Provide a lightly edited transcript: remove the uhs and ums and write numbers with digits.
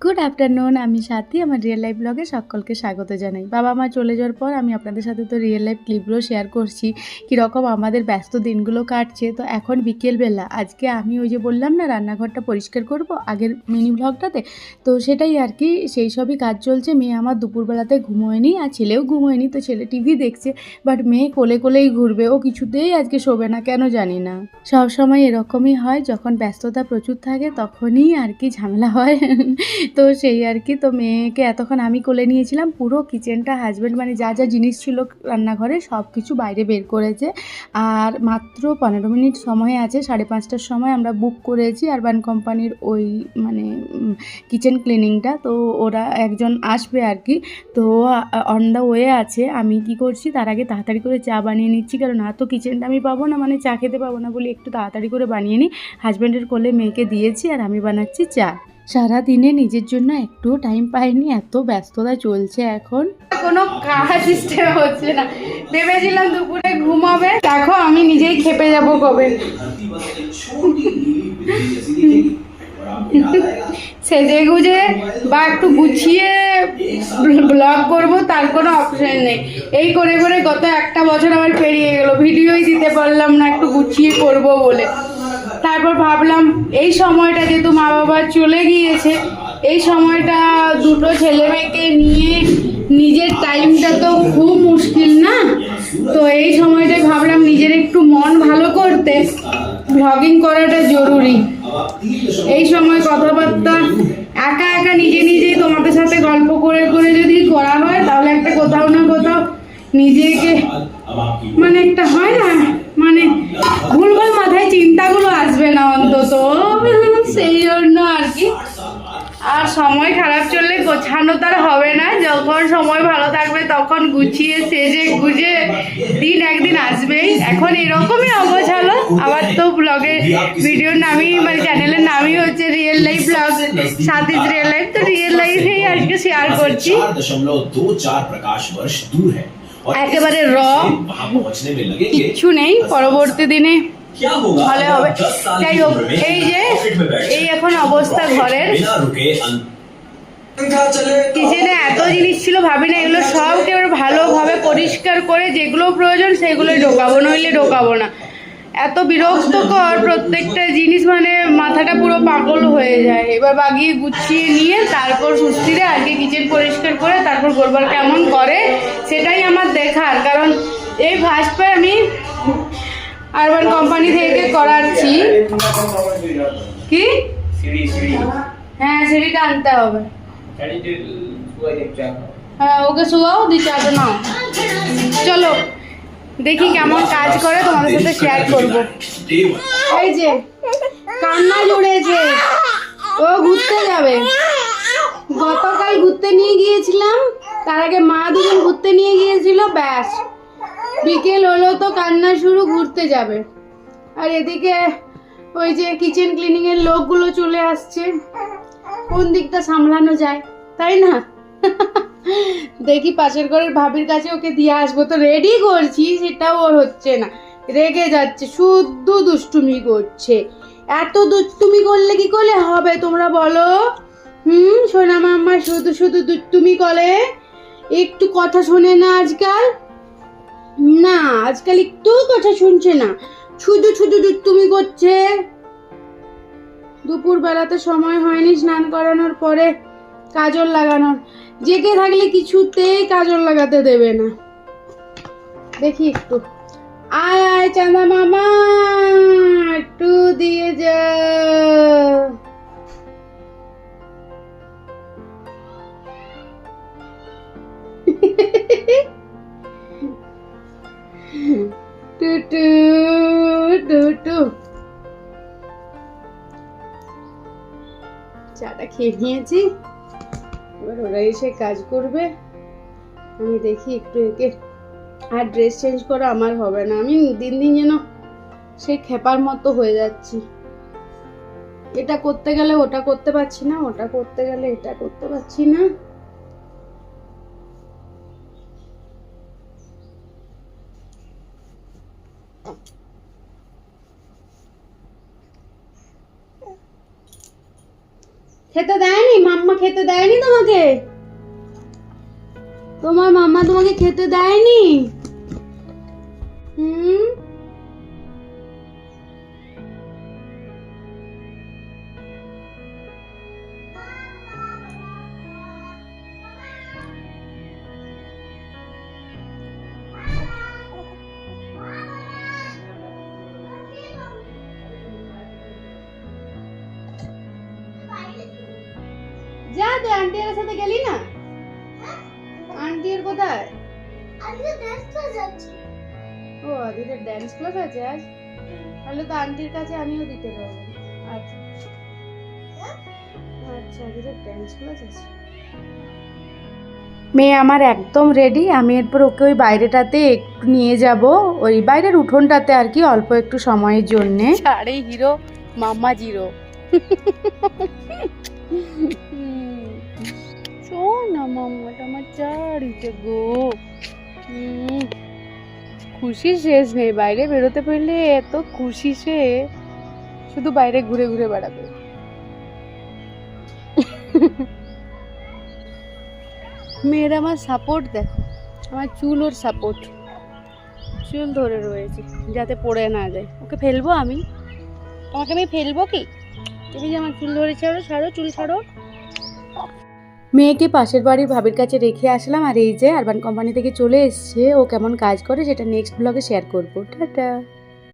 Good afternoon, আমি সাথী। আমার real life ব্লগে সকলকে স্বাগত জানাই। বাবা মা চলে যাওয়ার পর আমি আপনাদের সাথে তো রিয়েল লাইফ ক্লিপগুলো শেয়ার করছি, কীরকম আমাদের ব্যস্ত দিনগুলো কাটছে। তো এখন বিকেলবেলা, আজকে আমি ওই যে বললাম না রান্নাঘরটা পরিষ্কার করব আগের মিনি ব্লগটাতে, তো সেটাই আর কি, সেই সবই কাজ চলছে। মেয়ে আমার দুপুরবেলাতে ঘুমোয়নি আর ছেলেও ঘুমোয়নি, তো ছেলে টিভি দেখছে, বাট মেয়ে কোলে কোলেই ঘুরবে, ও কিছুতেই আজকে শোবে না, কেন জানি না। সব সময় এরকমই হয়, যখন ব্যস্ততা প্রচুর থাকে তখনই আর কি ঝামেলা হয়। তো সেই আর কি, তো মেয়েকে এতক্ষণ আমি কোলে নিয়েছিলাম, পুরো কিচেনটা হাজব্যান্ড মানে যা যা জিনিস ছিল রান্নাঘরে সব কিছু বাইরে বের করেছে। আর মাত্র 15 মিনিট সময় আছে, 5:30টার সময় আমরা বুক করেছি আরবান কোম্পানির ওই মানে কিচেন ক্লিনিংটা। তো ওরা একজন আসবে আর কি, তো অন দ্য ওয়ে আছে। আমি কি করছি, তার আগে তাড়াতাড়ি করে চা বানিয়ে নিচ্ছি, কারণ আর তো কিচেনটা আমি পাবো না, মানে চা খেতে পাবো না বলে একটু তাড়াতাড়ি করে বানিয়ে নিই। হাজব্যান্ডের কোলে মেয়েকে দিয়েছি আর আমি বানাচ্ছি চা। সারা দিনে নিজের জন্য একটুও টাইম পাইনি, এত ব্যস্ততা চলছে এখন, কোনো কাজ সিস্টেম হচ্ছে না। ভেবেছিলাম দুপুরে ঘুমাবে, দেখো আমি নিজেই খেপে যাব কবে। সেজে গুজে বা একটু গুছিয়ে ব্লগ করব তার কোনো অপশন নেই। এই করে করে গত একটা বছর আমার পেরিয়ে গেল, ভিডিওই দিতে পারলাম না একটু গুছিয়ে করব বলে। তারপর ভাবলাম এই সময়টা যেহেতু মা বাবা চলে গিয়েছে, এই সময়টা দুটো ছেলে মেয়েকে নিয়ে নিজের টাইমটা তো খুব মুশকিল না, তো এই সময়টায় ভাবলাম নিজের একটু মন ভালো করতে ব্লগিং করাটা জরুরি। এই সময় কথাবার্তা একা একা নিজে নিজেই তোমাদের সাথে গল্প করে করে যদি করা হয়, তাহলে একটা কোথাও না কোথাও নিজেকে মানে একটা হয় না, মানে ভুলভাল মাথায় চিন্তাগুলো আসবে না অন্তত, সেই জন্য আর কি। আর সময় খারাপ চললে গোছানো তার হবে না, যখন সময় ভালো থাকবে তখন গুছিয়ে সেজে গুজে দিন একদিন আসবেই। এখন এরকমই অগোছালো। আবার তো ব্লগের ভিডিওর নামই মানে চ্যানেলের নামই হচ্ছে রিয়েল লাইফ ব্লগ, সাথীজ রিয়েল লাইফ, তো রিয়েল লাইফেই আজকে শেয়ার করছি। একেবারে র, কিচ্ছু নেই, পরবর্তী দিনে ভালো হবে। যাই হোক, এই যে এই এখন অবস্থা ঘরের, কিচেনে এত জিনিস ছিল ভাবি না, এগুলো সব একেবারে ভালোভাবে পরিষ্কার করে যেগুলো প্রয়োজন সেগুলোই ঢোকাবো, নইলে ঢোকাবো না। এত বিরক্তকর প্রত্যেকটা জিনিস, মানে মাথাটা পুরো পাগল হয়ে যায়। এবার বাগিয়ে গুছিয়ে নিয়ে তারপর সুস্থিরে আগে কিচেন পরিষ্কার করে তারপর গোলবার কেমন করে সেটাই আমার দেখার, কারণ এই ফার্স্ট আমি আরবান কোম্পানি থেকে করাচ্ছি। কি? হ্যাঁ, সিঁড়িটা আনতে হবে। হ্যাঁ, ওকে শুয়াও, চাটা নাও। চলো দেখি কেমন কাজ করে, তোমাদের সাথে শেয়ার করবো। এই যে কান্না জুড়েছে, ও ঘুরতে যাবে। গতকাল ঘুরতে নিয়ে গিয়েছিলাম, তার আগে মা দুজন ঘুরতে নিয়ে গিয়েছিল, ব্যাস বিকেল হলো তো কান্না শুরু, ঘুরতে যাবে। আর এদিকে ওই যে কিচেন ক্লিনিং এর লোকগুলো চলে আসছে, কোন দিকটা সামলানো যায় তাই না। দেখি পাশের ঘরের ভাবির কাছে ওকে দিয়ে আসবো, তো রেডি করছি সেটাও ওর হচ্ছে না, রেগে যাচ্ছে, শুদ্ধ দুষ্টুমি করছে। এত দুষ্টুমি করলে কি করলে হবে তোমরা বলো? সোনা মাম্মা শুধু শুধু দুষ্টুমি করে, একটু কথা শোনে না আজকাল, না আজকাল একটু কথা শুনছে না, শুধু শুধু দুষ্টুমি করছে। দুপুর বেলাতে সময় হয়নি স্নান করানোর পরে কাজল লাগানোর, জেগে থাকলে কিছুতেই কাজল লাগাতে দেবে না। দেখি একটু, আয় আয় চাঁদা মামা একটু দিয়ে যা। টুটু টুটু, চাটা খেয়ে নিয়েছি, এবার ওরা এসে কাজ করবে। আমি দেখি একটু একে, আর ড্রেস চেঞ্জ করা আমার হবে না, আমি দিন দিন যেন সেই খেপার মতো হয়ে যাচ্ছি। এটা করতে গেলে ওটা করতে পারছি না, ওটা করতে গেলে এটা করতে পারছি না। খেতে দেয়নি? মাম্মা খেতে দেয়নি তোমাকে? তোমার মাম্মা তোমাকে খেতে দেয়নি? হুম? যা তুই আন্টি এর সাথে গেলি না? আন্টি এর কোথায়? ও আদিদের ড্যান্স ক্লাস আছে আজ, তাহলে তো আন্টির কাছে আমিও দিতে পারবো। আচ্ছা আচ্ছা, আদিদের ড্যান্স ক্লাস আছে। মেয়ে আমার একদম রেডি। আমি এরপর ওকে ওই বাইরেটাতে একটু নিয়ে যাব, ওই বাইরের উঠোনটাতে আর কি, অল্প একটু সময়ের জন্যে। আরে হিরো মাম্মা জিরো। শোন না মাম্মাটা আমার চারিতে গো। খুশি শেষ নেই, বাইরে বেরোতে পারলে এত খুশি সে, শুধু বাইরে ঘুরে ঘুরে বেড়াবে। মেয়ের আমার সাপোর্ট দেখো, আমার চুল ওর সাপোর্ট, চুল ধরে রয়েছে যাতে পড়ে না যায়। ওকে ফেলবো আমি? তোমাকে আমি ফেলবো কি? তুমি যে আমার চুল ধরে ছাড়ো, ছাড়ো চুল ছাড়ো। মেয়েকে পাশের বাড়ির ভাবির কাছে রেখে আসলাম, আর এই যে আরবান কোম্পানি থেকে চলে এসছে। ও কেমন কাজ করে সেটা নেক্সট ব্লগে শেয়ার করবো। টাটা।